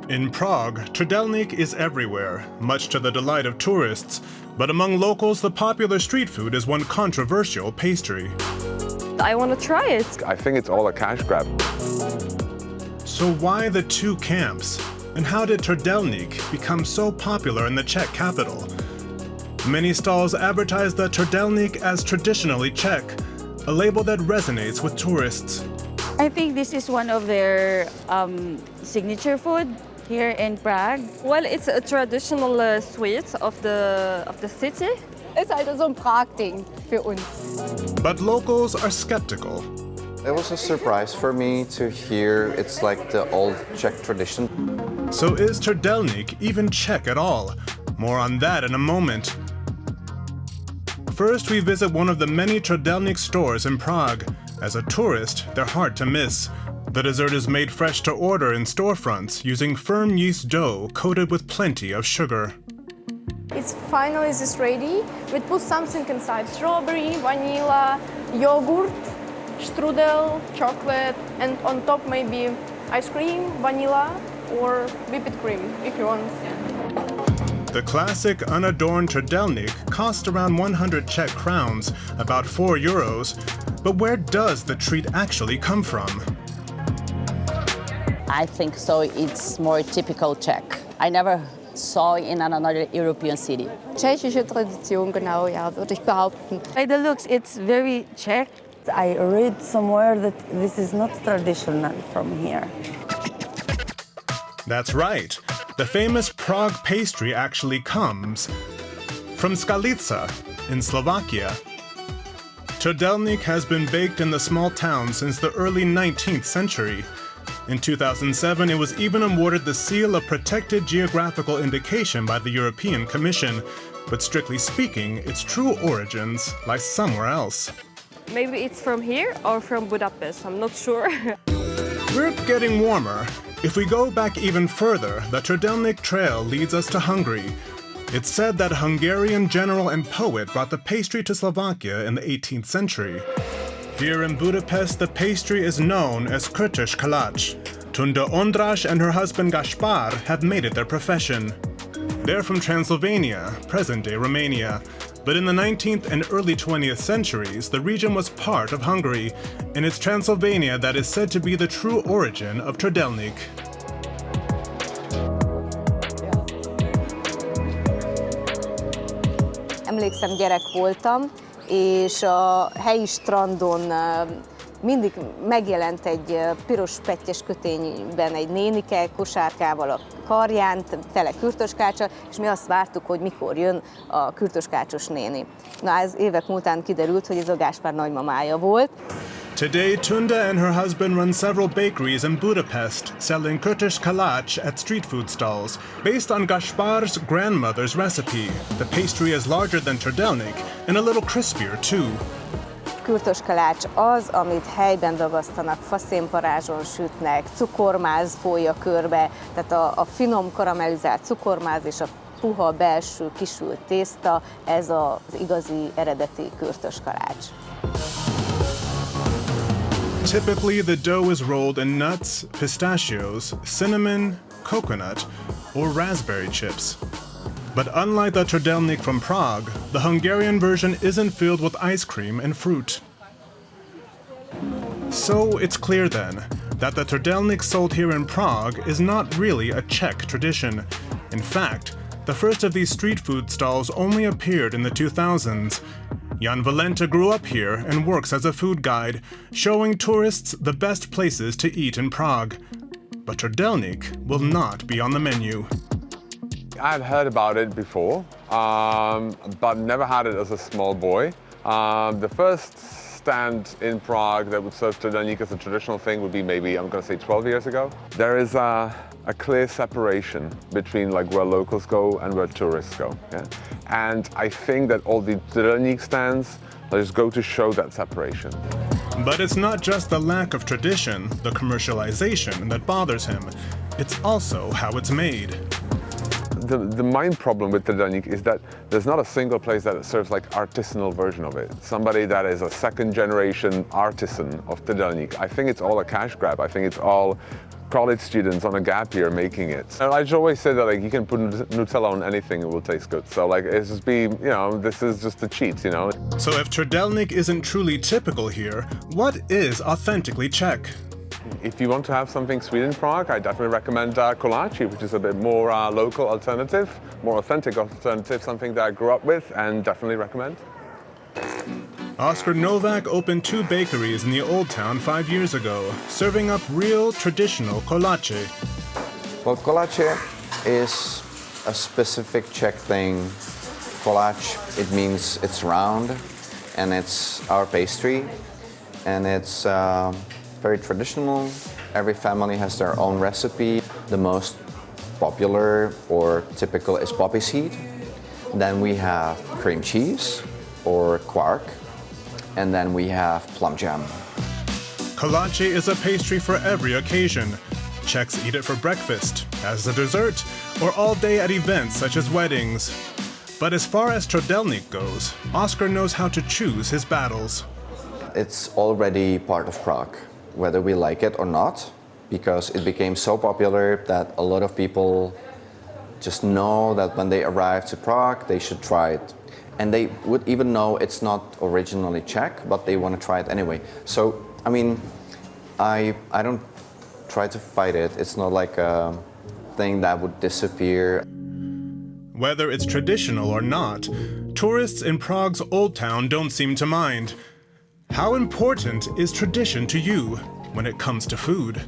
In Prague, Trdelnik is everywhere, much to the delight of tourists, but among locals the popular street food is one controversial pastry. I want to try it. I think it's all a cash grab. So why the two camps? And how did Trdelnik become so popular in the Czech capital? Many stalls advertise the Trdelnik as traditionally Czech, a label that resonates with tourists. I think this is one of their signature food here in Prague. Well, it's a traditional sweet of the city. Ist halt so ein Prag-Ding für uns. But locals are skeptical. It was a surprise for me to hear it's like the old Czech tradition. So is Trdelnik even Czech at all? More on that in a moment. First, we visit one of the many Trdelnik stores in Prague. As a tourist, they're hard to miss. The dessert is made fresh to order in storefronts using firm yeast dough coated with plenty of sugar. It's finally this ready. We put something inside: strawberry, vanilla, yogurt, strudel, chocolate, and on top maybe ice cream, vanilla, or whipped cream if you want. The classic unadorned Trdelnik costs around 100 Czech crowns, about €4. But where does the treat actually come from? I think so. It's more typical Czech. I never saw in another European city. Tschechische Tradition, genau, ja, würde ich behaupten. By the looks, it's very Czech. I read somewhere that this is not traditional from here. That's right. The famous Prague pastry actually comes from Skalica in Slovakia. Trdelnik has been baked in the small town since the early 19th century. In 2007, it was even awarded the seal of protected geographical indication by the European Commission. But strictly speaking, its true origins lie somewhere else. Maybe it's from here or from Budapest, I'm not sure. We're getting warmer. If we go back even further, the Trdelnik trail leads us to Hungary. It's said that a Hungarian general and poet brought the pastry to Slovakia in the 18th century. Here in Budapest, the pastry is known as Kürtőskalács. Tunda Ondrás and her husband Gaspar have made it their profession. They're from Transylvania, present-day Romania. But in the 19th and early 20th centuries, the region was part of Hungary, and it's Transylvania that is said to be the true origin of Trdelnik. Emlékszem, gyerek voltam, és a helyi strandon mindig megjelent egy piros pettyes kötényben egy nénike kosárkával a karján, tele kürtőskáccsal, és mi azt vártuk, hogy mikor jön a kürtőskácsos néni. Na, ez évek múltán kiderült, hogy ez a Gáspár nagymamája volt. Today, Tunda and her husband run several bakeries in Budapest, selling Kürtőskalács at street food stalls. Based on Gaspar's grandmother's recipe, the pastry is larger than Trdelnik and a little crispier too. Kürtőskalács az, amit helyben dagasztanak, faszénparázson sütnek, cukormáz folyja körbe, tehát a finom karamellizált cukormáz és a puha belső kisült tészta, ez az igazi eredeti kürtőskalács. Typically, the dough is rolled in nuts, pistachios, cinnamon, coconut, or raspberry chips. But unlike the Trdelnik from Prague, the Hungarian version isn't filled with ice cream and fruit. So it's clear then that the Trdelnik sold here in Prague is not really a Czech tradition. In fact, the first of these street food stalls only appeared in the 2000s. Jan Valenta grew up here and works as a food guide, showing tourists the best places to eat in Prague. But Trdelnik will not be on the menu. I've heard about it before, but never had it as a small boy. The first stand in Prague that would serve Trdelnik as a traditional thing would be maybe, I'm going to say 12 years ago. There is a clear separation between like where locals go and where tourists go. Yeah? And I think that all the Trdelnik stands just go to show that separation. But it's not just the lack of tradition, the commercialization, that bothers him. It's also how it's made. The main problem with Trdelnik is that there's not a single place that serves like artisanal version of it. Somebody that is a second generation artisan of Trdelnik. I think it's all a cash grab. I think it's all college students on a gap year making it. And I just always say that like you can put Nutella on anything, it will taste good. So like it's just this is just a cheat, you know. So if Trdelnik isn't truly typical here, what is authentically Czech? If you want to have something sweet in Prague, I definitely recommend Koláče, which is a bit more local alternative, more authentic alternative, something that I grew up with and definitely recommend. Oscar Novak opened 2 bakeries in the Old Town 5 years ago, serving up real traditional koláče. Well, koláče is a specific Czech thing. Koláč, it means it's round, and it's our pastry, and it's very traditional. Every family has their own recipe. The most popular or typical is poppy seed. Then we have cream cheese or quark, and then we have plum jam. Koláče is a pastry for every occasion. Czechs eat it for breakfast, as a dessert, or all day at events such as weddings. But as far as Trdelnik goes, Oscar knows how to choose his battles. It's already part of Prague, whether we like it or not, because it became so popular that a lot of people just know that when they arrive to Prague, they should try it. And they would even know it's not originally Czech, but they want to try it anyway. So, I mean, I don't try to fight it. It's not like a thing that would disappear. Whether it's traditional or not, tourists in Prague's Old Town don't seem to mind. How important is tradition to you when it comes to food?